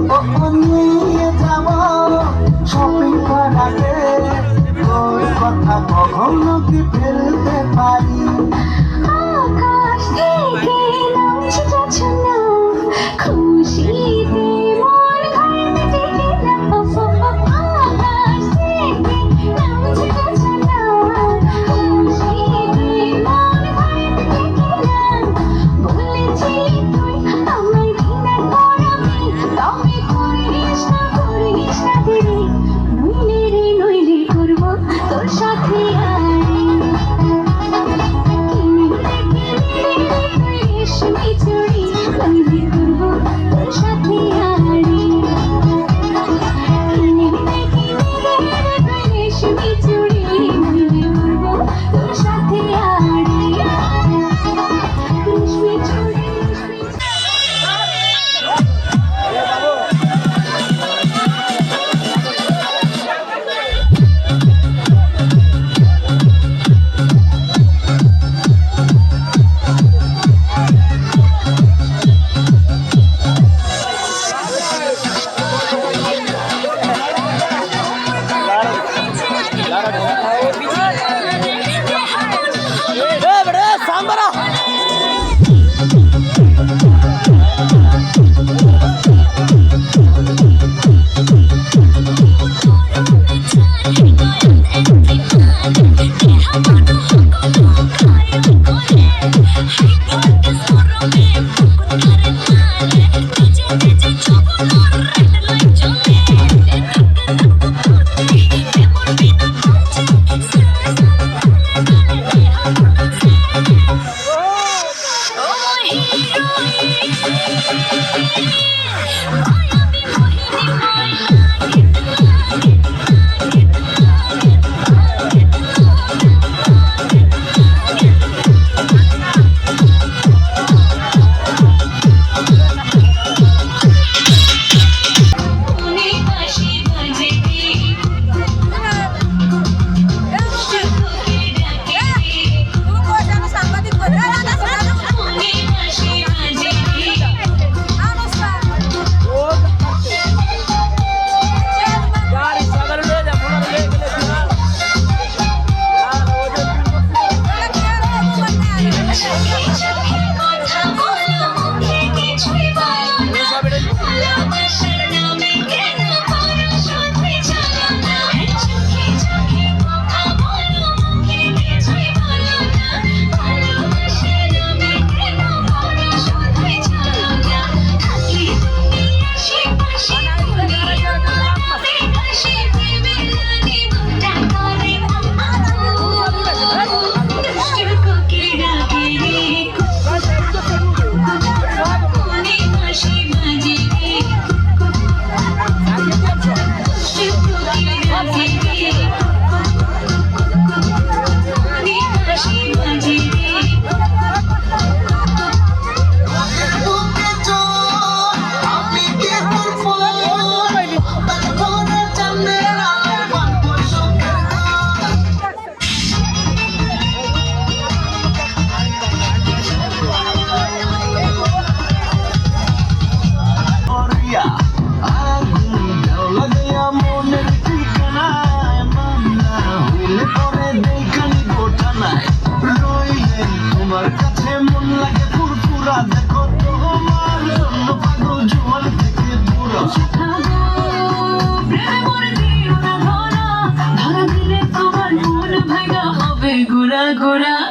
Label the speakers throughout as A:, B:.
A: নিয়ে যাব শপিং করাতে ওই কথা কখনো কি ফেলতে পারি
B: আকাশ থেকে নামছে জোছনা খুশিতে মন ঘামছে আকাশ থেকে নামছে জোছনা খুশিতে মন ঘামছে বলেছিলি তুই আমায় ঘৃণা করবি তবে করিস না দেরি নইলে করবো তোর সাথে আড়ি রেশমি চুড়ি নইলে করবো তোর সাথে আড়ি রেশমি চুড়ি নইলে করবো তোর সাথে আড়ি রেশমি চুড়ি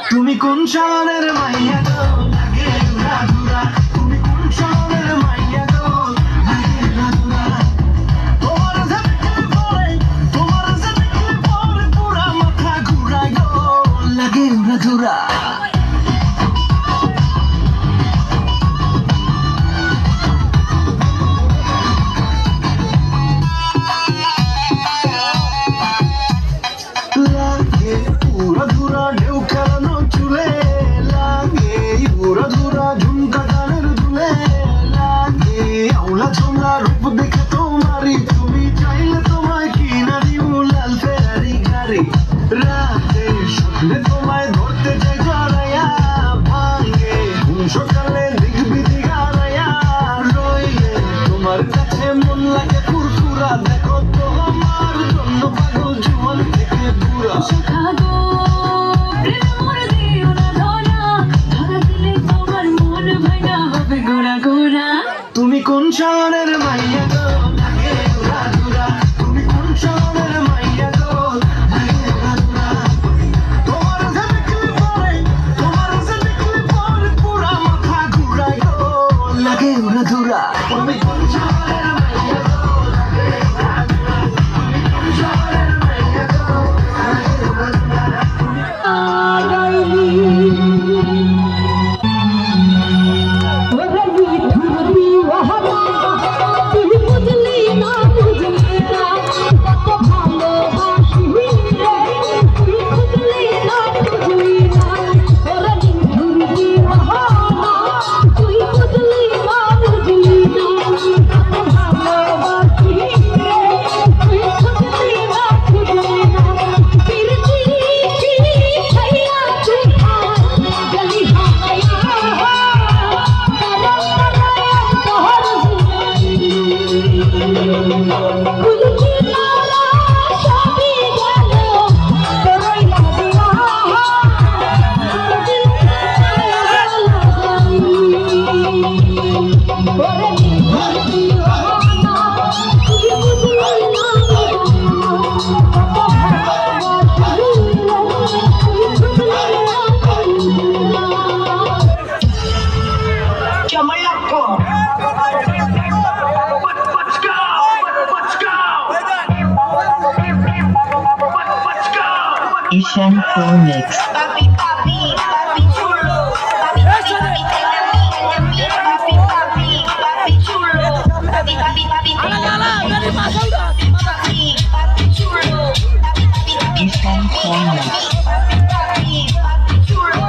A: তুমি কোন শহরের মাইয়া গো লাগে ঘুরা ঘুরা তুমি কোন শহরের মাইয়া গো লাগে ঘুরা ঘুরা তোমার দেখলে পরে পুরা মাথা ঘুরায় গো লাগে ঘুরা ঘুরা তোমায় ধরতে চাই জড়াইয়া ভাঙে সকালে দিক বিদিক হারাইয়া রইলে তোমার কাছে শহরের মাইয়া গো লাগে উড়া ধুরা তুমি কোন শহরের মাইয়া গো লাগে উড়া ধুরা তোমার যে দেখলে পরে পুরা মাথা ঘুরায় গো লাগে উড়া ধুরা তুমি কোন শহরের মাইয়া গো লাগে উড়া ধুরা তুমি কোন শহরের মাইয়া গো লাগে উড়া ধুরা
C: Ishan Pro Mix.
B: Papi, papi, papi chulo. Papi, papi, papi, tenga mi, papi, papi, papi chulo. Papi, papi, papi, tenga mi, papi, papi chulo. Papi, papi, papi,
C: Ishan Pro Mix.
B: papi, papi, papi chulo.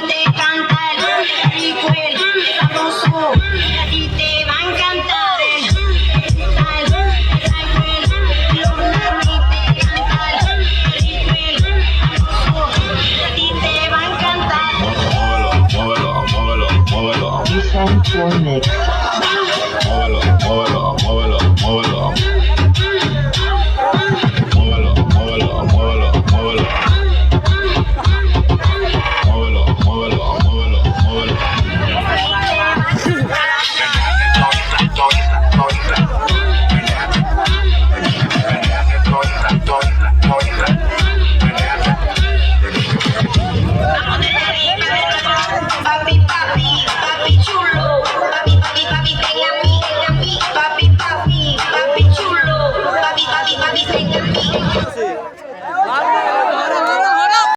B: Te cantar, igual, sabroso, y te va a encantar.
C: Ishan Pro Mix.
D: Muévelo, muévelo, muévelo, muévelo. Muévelo, muévelo, muévelo, muévelo. Muévelo, muévelo, muévelo, muévelo.
B: Papi, papi, papi chulo. Papi, papi, papi, tenga mi, papi, papi, papi chulo. Papi, papi, papi, tenga mi.